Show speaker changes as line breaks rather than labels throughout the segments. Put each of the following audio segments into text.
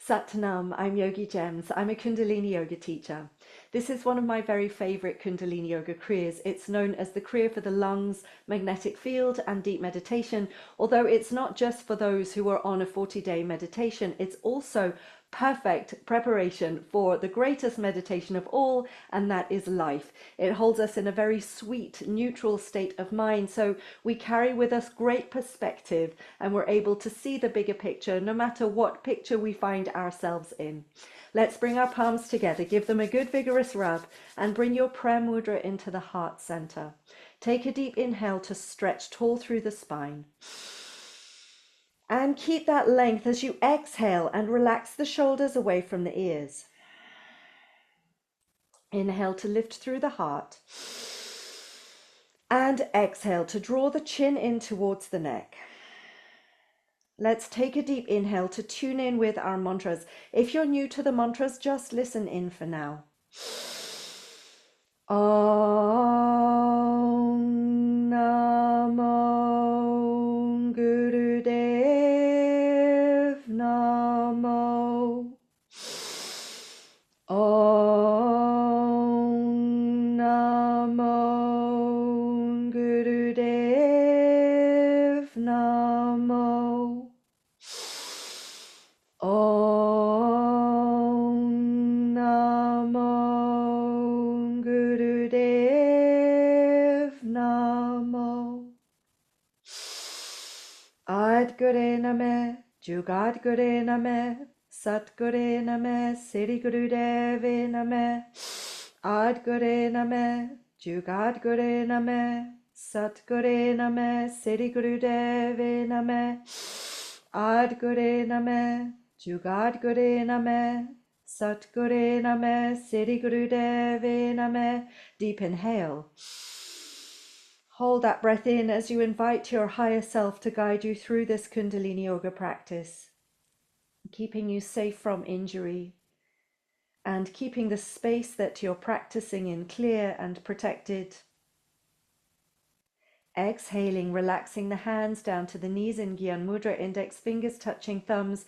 Satnam, I'm Yogigems. I'm a Kundalini yoga teacher. This is one of my very favorite Kundalini yoga kriyas. It's known as the kriya for the lungs, magnetic field, and deep meditation. Although it's not just for those who are on a 40-day meditation, it's also perfect preparation for the greatest meditation of all, and that is life. It holds us in a very sweet, neutral state of mind, so we carry with us great perspective and we're able to see the bigger picture no matter what picture we find ourselves in. Let's bring our palms together, give them a good vigorous rub, and bring your prayer mudra into the heart center. Take a deep inhale to stretch tall through the spine. And keep that length as you exhale and relax the shoulders away from the ears. Inhale to lift through the heart. And exhale to draw the chin in towards the neck. Let's take a deep inhale to tune in with our mantras. If you're new to the mantras, just listen in for now. Om Namo Gurudev Namo. Om Namo Gurudev Namo. Om Namo Gurudev Namo. Adgure Name, Jugadgure Name, Satgure Name, Siri Gurudeve Name. Adgure Name, Jugadgure Name, Satgure Name, Siri Gurudeve Name. Adgure Name, Jugadgure Name, Satgure Name, Siri Gurudeve Name. Deep inhale. Hold that breath in as you invite your higher self to guide you through this Kundalini yoga practice, keeping you safe from injury and keeping the space that you're practicing in clear and protected. Exhaling, relaxing the hands down to the knees in Gyan Mudra, index fingers touching thumbs,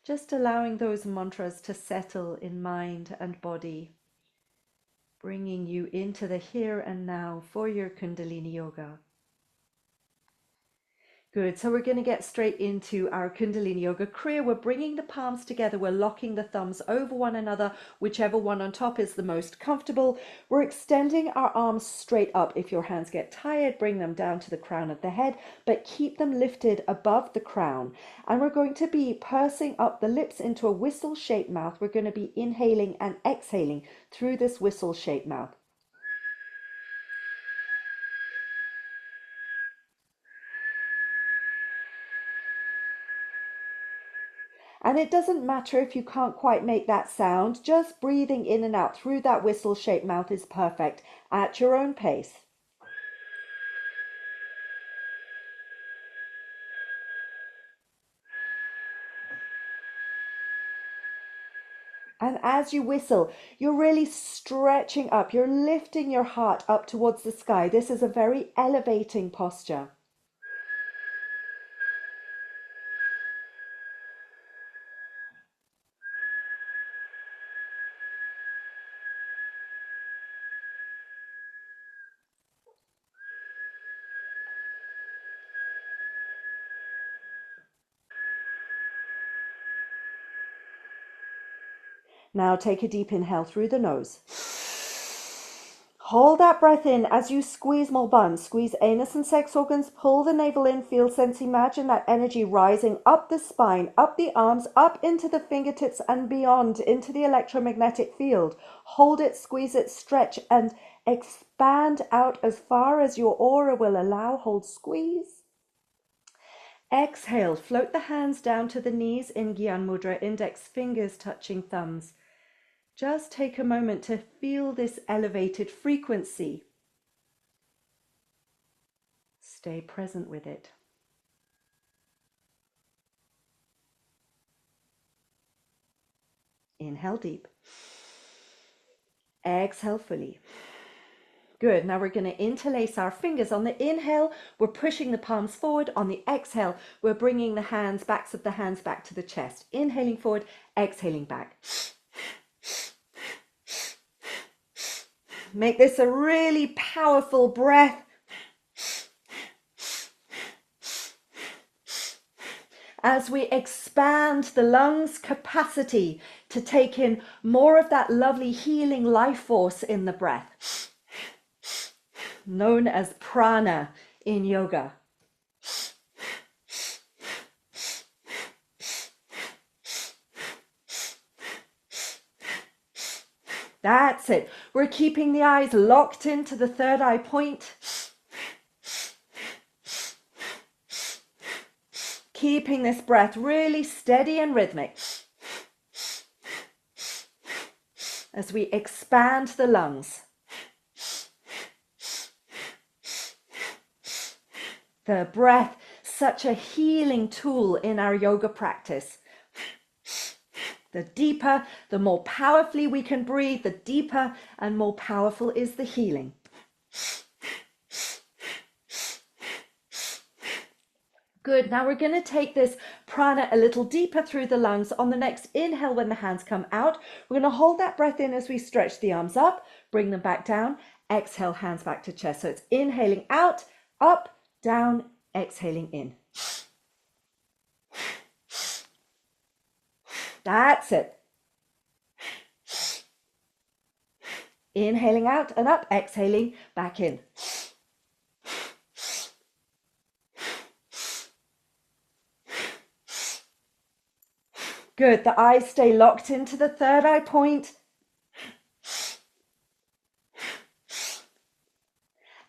just allowing those mantras to settle in mind and body, bringing you into the here and now for your Kundalini yoga. Good, so we're going to get straight into our Kundalini Yoga Kriya. We're bringing the palms together, we're locking the thumbs over one another, whichever one on top is the most comfortable. We're extending our arms straight up. If your hands get tired, bring them down to the crown of the head, but keep them lifted above the crown. And we're going to be pursing up the lips into a whistle-shaped mouth. We're going to be inhaling and exhaling through this whistle-shaped mouth. And it doesn't matter if you can't quite make that sound, just breathing in and out through that whistle-shaped mouth is perfect at your own pace. And as you whistle, you're really stretching up, you're lifting your heart up towards the sky. This is a very elevating posture. Now take a deep inhale through the nose. Hold that breath in as you squeeze more buns. Squeeze anus and sex organs. Pull the navel in. Feel, sense, imagine that energy rising up the spine, up the arms, up into the fingertips and beyond, into the electromagnetic field. Hold it, squeeze it, stretch and expand out as far as your aura will allow. Hold, squeeze. Exhale, float the hands down to the knees in Gyan Mudra, index fingers touching thumbs. Just take a moment to feel this elevated frequency. Stay present with it. Inhale deep. Exhale fully. Good. Now we're going to interlace our fingers. On the inhale, we're pushing the palms forward. On the exhale, we're bringing the hands, backs of the hands back to the chest. Inhaling forward, exhaling back. Make this a really powerful breath. As we expand the lungs' capacity to take in more of that lovely healing life force in the breath, known as prana in yoga. That's it. We're keeping the eyes locked into the third eye point. Keeping this breath really steady and rhythmic as we expand the lungs. The breath, such a healing tool in our yoga practice. The deeper, the more powerfully we can breathe, the deeper and more powerful is the healing. Good. Now we're going to take this prana a little deeper through the lungs. On the next inhale, when the hands come out, we're going to hold that breath in as we stretch the arms up, bring them back down. Exhale, hands back to chest. So it's inhaling out, up, down, exhaling in. That's it. Inhaling out and up, exhaling back in. Good. The eyes stay locked into the third eye point.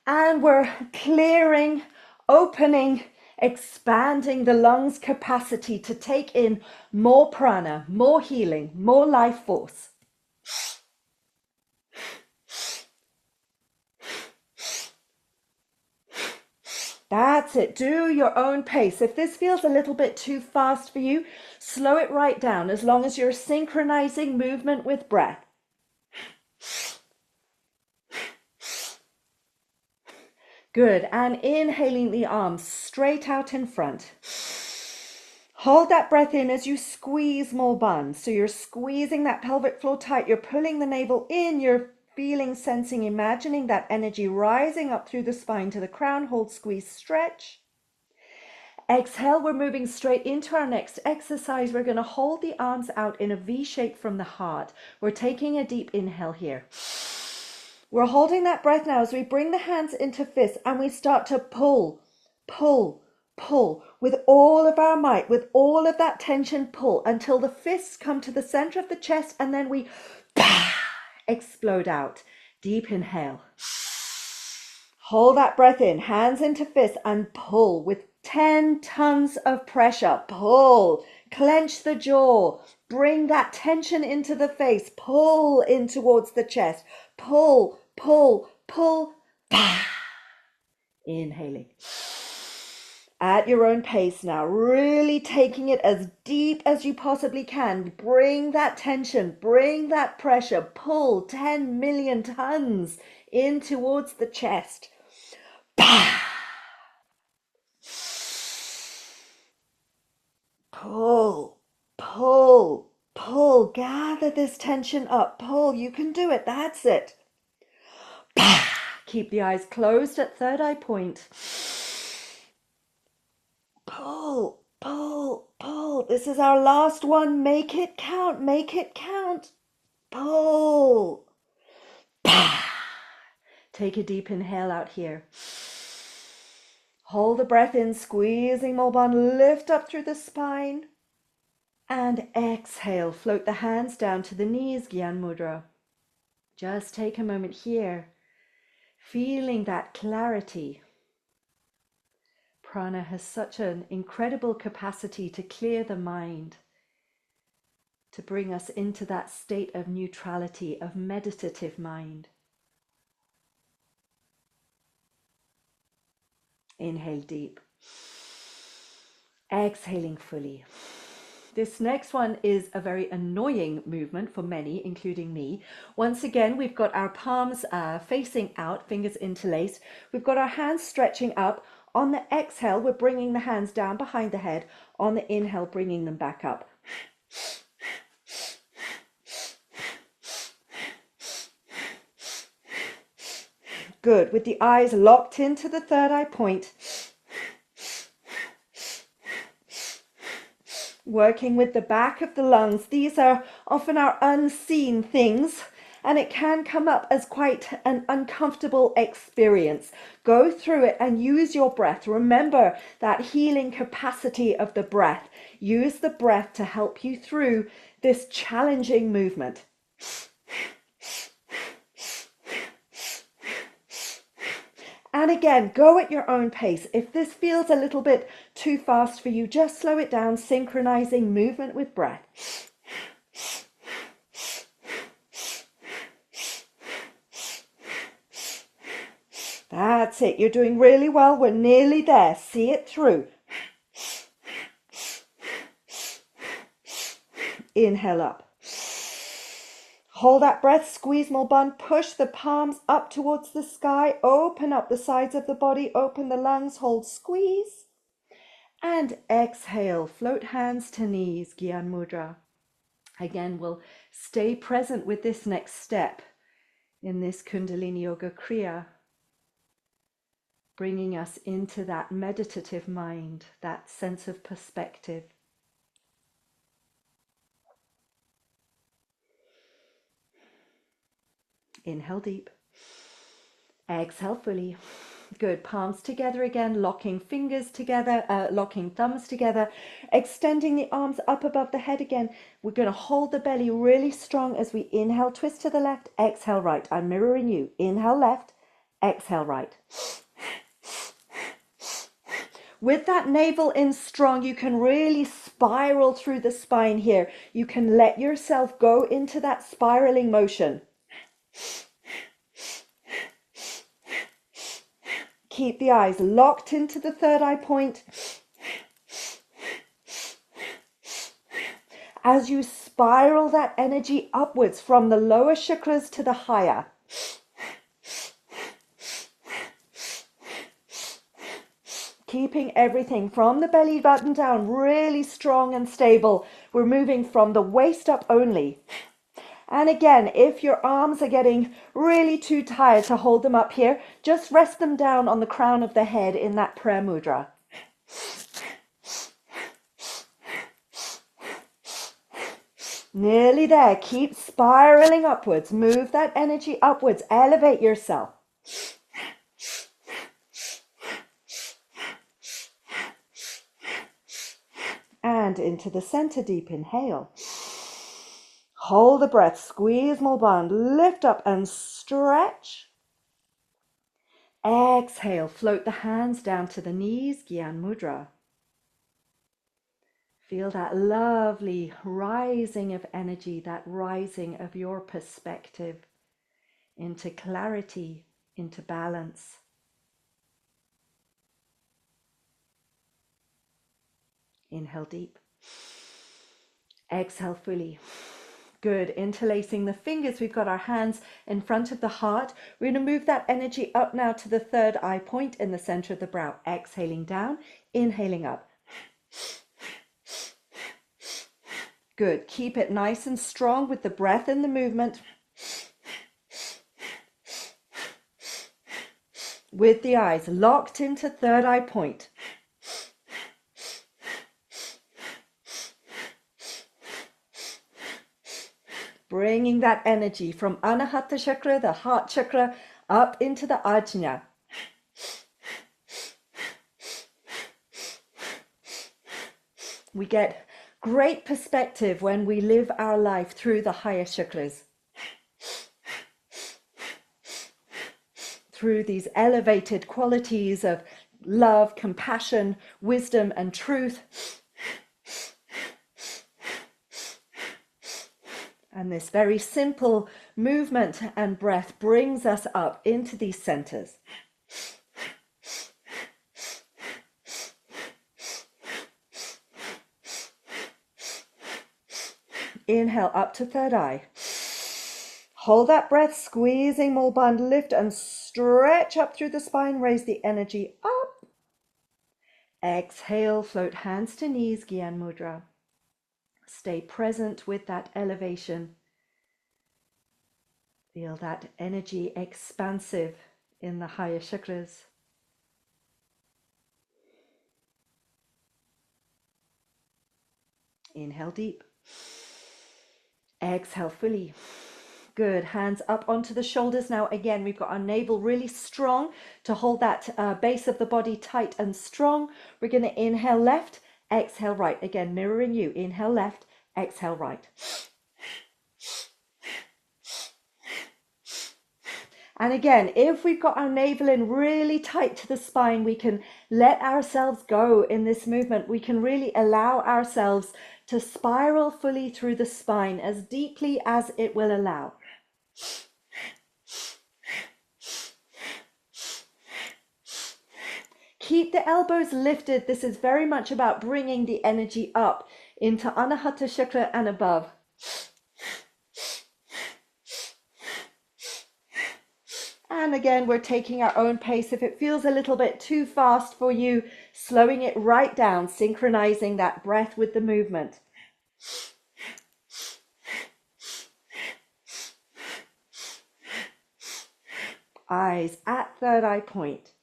And we're clearing, opening, expanding the lungs' capacity to take in more prana, more healing, more life force. That's it. Do your own pace. If this feels a little bit too fast for you, slow it right down as long as you're synchronizing movement with breath. Good. And inhaling the arms straight out in front. Hold that breath in as you squeeze more buns. So you're squeezing that pelvic floor tight. You're pulling the navel in. You're feeling, sensing, imagining that energy rising up through the spine to the crown. Hold, squeeze, stretch. Exhale, we're moving straight into our next exercise. We're going to hold the arms out in a V shape from the heart. We're taking a deep inhale here. We're holding that breath now as we bring the hands into fists and we start to pull, pull, pull with all of our might, with all of that tension, pull until the fists come to the center of the chest and then we explode out. Deep inhale. Hold that breath in, hands into fists and pull with 10 tons of pressure. Pull, clench the jaw, bring that tension into the face, pull in towards the chest, pull, pull, pull, inhaling. At your own pace now, really taking it as deep as you possibly can. Bring that tension, bring that pressure, pull 10 million tons in towards the chest. Pull, pull, pull. Gather this tension up. Pull. You can do it. That's it. Keep the eyes closed at third eye point. Pull, pull, pull. This is our last one. Make it count. Make it count. Pull. Take a deep inhale out here. Hold the breath in, squeezing more bone. Lift up through the spine. And exhale. Float the hands down to the knees, Gyan Mudra. Just take a moment here, feeling that clarity. Prana has such an incredible capacity to clear the mind, to bring us into that state of neutrality, of meditative mind. Inhale deep. Exhaling fully. This next one is a very annoying movement for many, including me. Once again, we've got our palms facing out, fingers interlaced. We've got our hands stretching up. On the exhale, we're bringing the hands down behind the head. On the inhale, bringing them back up. Good. With the eyes locked into the third eye point. Working with the back of the lungs. These are often our unseen things, and it can come up as quite an uncomfortable experience. Go through it and use your breath. Remember that healing capacity of the breath. Use the breath to help you through this challenging movement. And again, go at your own pace. If this feels a little bit too fast for you, just slow it down, synchronizing movement with breath. That's it. You're doing really well. We're nearly there. See it through. Inhale up. Hold that breath, squeeze more bond, push the palms up towards the sky, open up the sides of the body, open the lungs, hold, squeeze. And exhale, float hands to knees, Gyan Mudra. Again, we'll stay present with this next step in this Kundalini Yoga Kriya, bringing us into that meditative mind, that sense of perspective. Inhale deep. Exhale fully. Good. Palms together again, locking fingers together, locking thumbs together, extending the arms up above the head again. We're going to hold the belly really strong as we inhale, twist to the left, exhale right. I'm mirroring you. Inhale left, exhale right. With that navel in strong, you can really spiral through the spine here. You can let yourself go into that spiraling motion. Keep the eyes locked into the third eye point. As you spiral that energy upwards from the lower chakras to the higher. Keeping everything from the belly button down really strong and stable. We're moving from the waist up only. And again, if your arms are getting really too tired to hold them up here, just rest them down on the crown of the head in that prayer mudra. Nearly there. Keep spiraling upwards. Move that energy upwards. Elevate yourself. And into the center, deep inhale. Hold the breath, squeeze more bond, lift up and stretch. Exhale, float the hands down to the knees, Gyan Mudra. Feel that lovely rising of energy, that rising of your perspective into clarity, into balance. Inhale deep. Exhale fully. Good. Interlacing the fingers, we've got our hands in front of the heart. We're going to move that energy up now to the third eye point in the center of the brow. Exhaling down, inhaling up. Good. Keep it nice and strong with the breath and the movement. With the eyes locked into third eye point. Bringing that energy from Anahata Chakra, the heart chakra, up into the Ajna. We get great perspective when we live our life through the higher chakras. Through these elevated qualities of love, compassion, wisdom, and truth. And this very simple movement and breath brings us up into these centers. Inhale up to third eye. Hold that breath, squeezing Mulband, lift and stretch up through the spine, raise the energy up. Exhale, float hands to knees, Gyan Mudra. Stay present with that elevation. Feel that energy expansive in the higher chakras. Inhale deep. Exhale fully. Good. Hands up onto the shoulders. Now again, we've got our navel really strong to hold that base of the body tight and strong. We're going to inhale left, exhale right. Again, mirroring you. Inhale left, exhale right. And again, if we've got our navel in really tight to the spine, we can let ourselves go in this movement. We can really allow ourselves to spiral fully through the spine as deeply as it will allow. Keep the elbows lifted. This is very much about bringing the energy up into Anahata Chakra and above. And again, we're taking our own pace. If it feels a little bit too fast for you, slowing it right down, synchronizing that breath with the movement. Eyes at third eye point.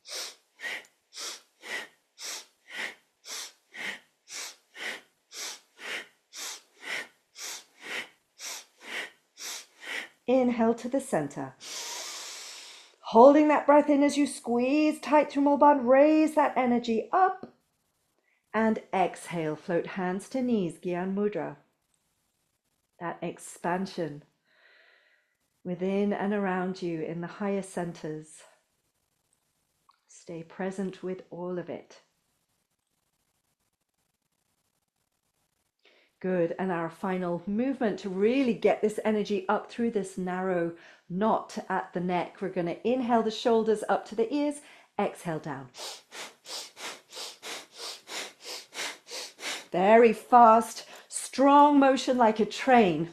Inhale to the center. Holding that breath in as you squeeze tight through Mulband, raise that energy up. And exhale, float hands to knees, Gyan Mudra. That expansion within and around you in the higher centers. Stay present with all of it. Good. And our final movement to really get this energy up through this narrow knot at the neck. We're going to inhale the shoulders up to the ears, exhale down. Very fast, strong motion like a train.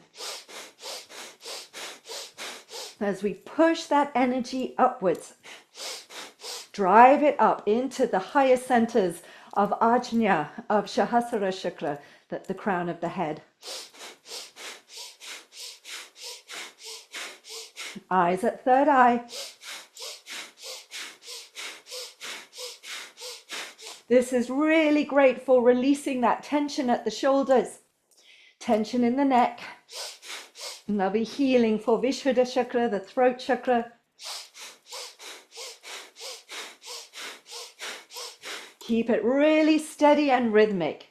As we push that energy upwards, drive it up into the higher centers of Ajna, of Sahasrara Chakra, the crown of the head. Eyes at third eye. This is really great for releasing that tension at the shoulders, tension in the neck. And there'll be healing for Vishuddha Chakra, the throat chakra. Keep it really steady and rhythmic.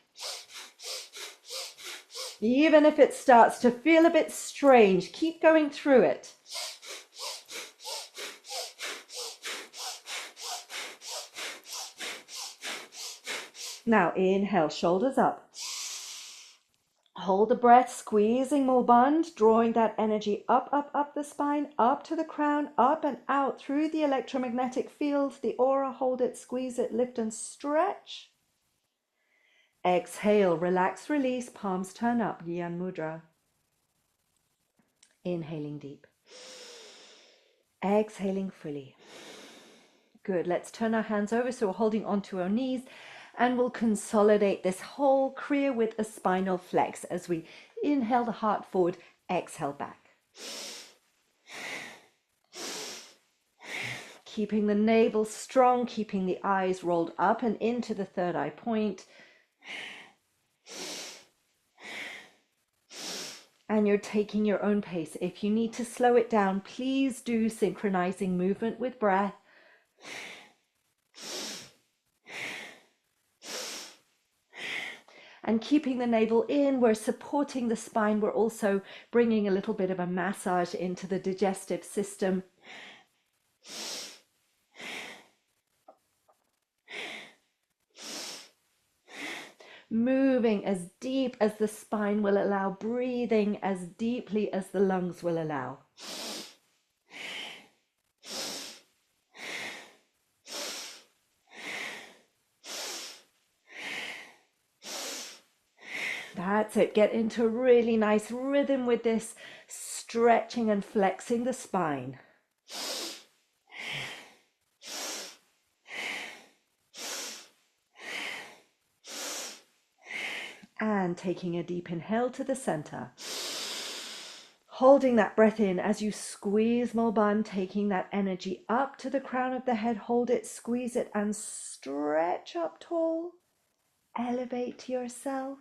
Even if it starts to feel a bit strange, keep going through it. Now inhale, shoulders up. Hold the breath, squeezing Mulband, drawing that energy up the spine, up to the crown, up and out through the electromagnetic field, the aura. Hold it, squeeze it, lift and stretch. Exhale, relax, release, palms turn up, Gyan Mudra. Inhaling deep. Exhaling fully. Good, let's turn our hands over so we're holding onto our knees and we'll consolidate this whole kriya with a spinal flex as we inhale the heart forward, exhale back. Keeping the navel strong, keeping the eyes rolled up and into the third eye point. And you're taking your own pace. If you need to slow it down, please do, synchronizing movement with breath. And keeping the navel in, we're supporting the spine. We're also bringing a little bit of a massage into the digestive system. Moving as deep as the spine will allow, breathing as deeply as the lungs will allow. That's it. Get into a really nice rhythm with this, stretching and flexing the spine. And taking a deep inhale to the center. Holding that breath in as you squeeze Mulban, taking that energy up to the crown of the head. Hold it, squeeze it, and stretch up tall. Elevate to yourself.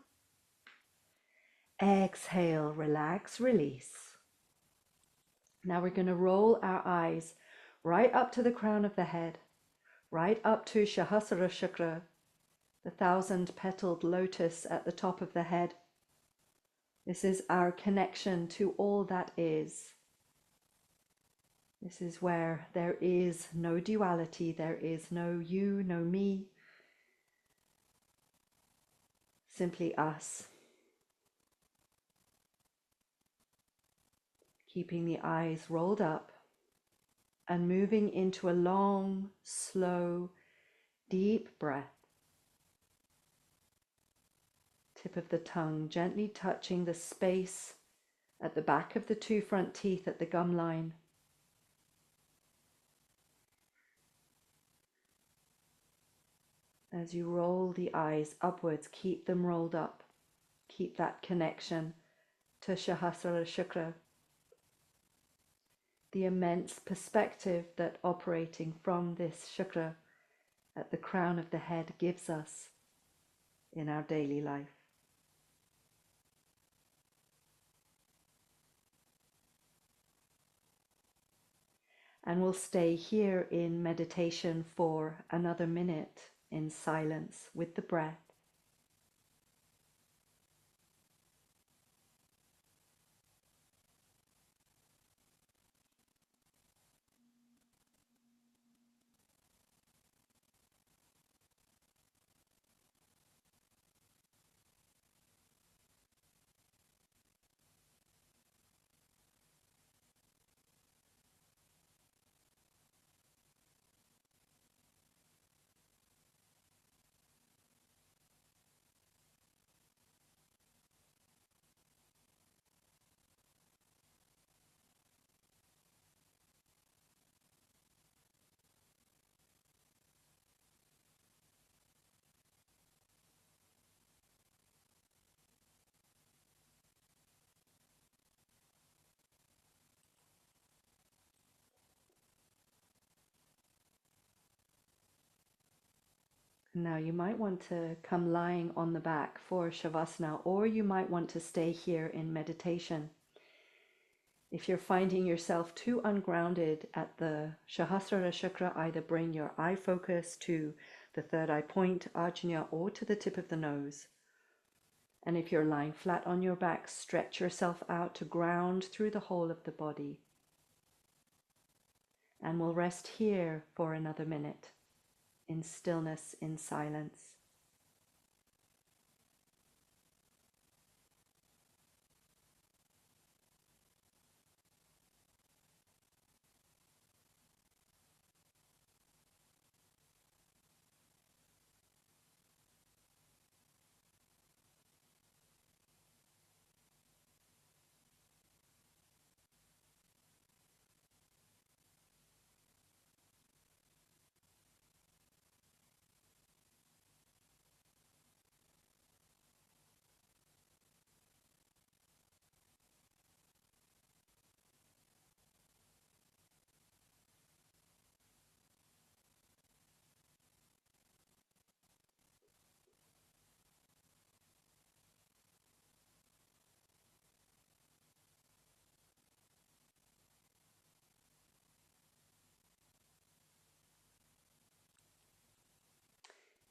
Exhale, relax, release. Now we're going to roll our eyes right up to the crown of the head, right up to Sahasrara Chakra, the 1,000-petaled lotus at the top of the head. This is our connection to all that is. This is where there is no duality, there is no you, no me, simply us. Keeping the eyes rolled up and moving into a long, slow, deep breath. Tip of the tongue gently touching the space at the back of the two front teeth at the gum line. As you roll the eyes upwards, keep them rolled up. Keep that connection to Sahasrara Chakra. The immense perspective that operating from this chakra at the crown of the head gives us in our daily life. And we'll stay here in meditation for another minute in silence with the breath. Now you might want to come lying on the back for Shavasana, or you might want to stay here in meditation. If you're finding yourself too ungrounded at the Sahasrara Chakra, either bring your eye focus to the third eye point, Ajna, or to the tip of the nose. And if you're lying flat on your back, stretch yourself out to ground through the whole of the body. And we'll rest here for another minute, in stillness, in silence.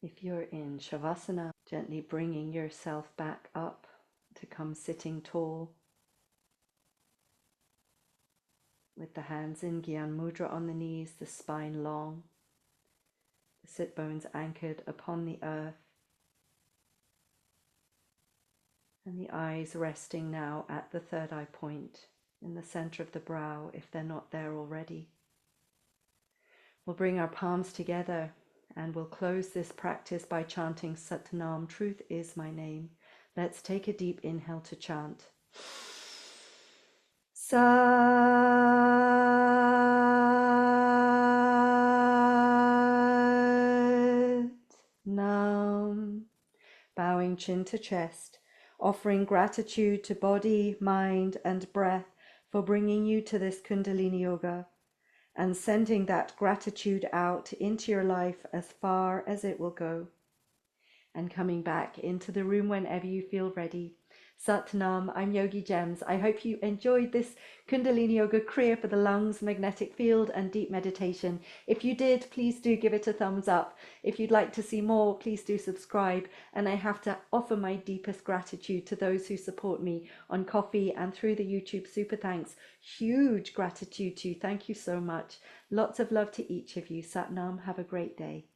If you're in Shavasana, gently bringing yourself back up to come sitting tall with the hands in Gyan Mudra on the knees, the spine long, the sit bones anchored upon the earth, and the eyes resting now at the third eye point in the center of the brow if they're not there already. We'll bring our palms together and we'll close this practice by chanting Satnam, truth is my name. Let's take a deep inhale to chant. Sat Nam. Bowing chin to chest, offering gratitude to body, mind, and breath for bringing you to this Kundalini Yoga, and sending that gratitude out into your life as far as it will go. And coming back into the room whenever you feel ready. Sat Nam, I'm Yogigems. I hope you enjoyed this Kundalini Yoga Kriya for the lungs, magnetic field, and deep meditation. If you did, please do give it a thumbs up. If you'd like to see more, please do subscribe. And I have to offer my deepest gratitude to those who support me on Ko-fi and through the YouTube Super Thanks. Huge gratitude to you. Thank you so much. Lots of love to each of you. Sat Nam, have a great day.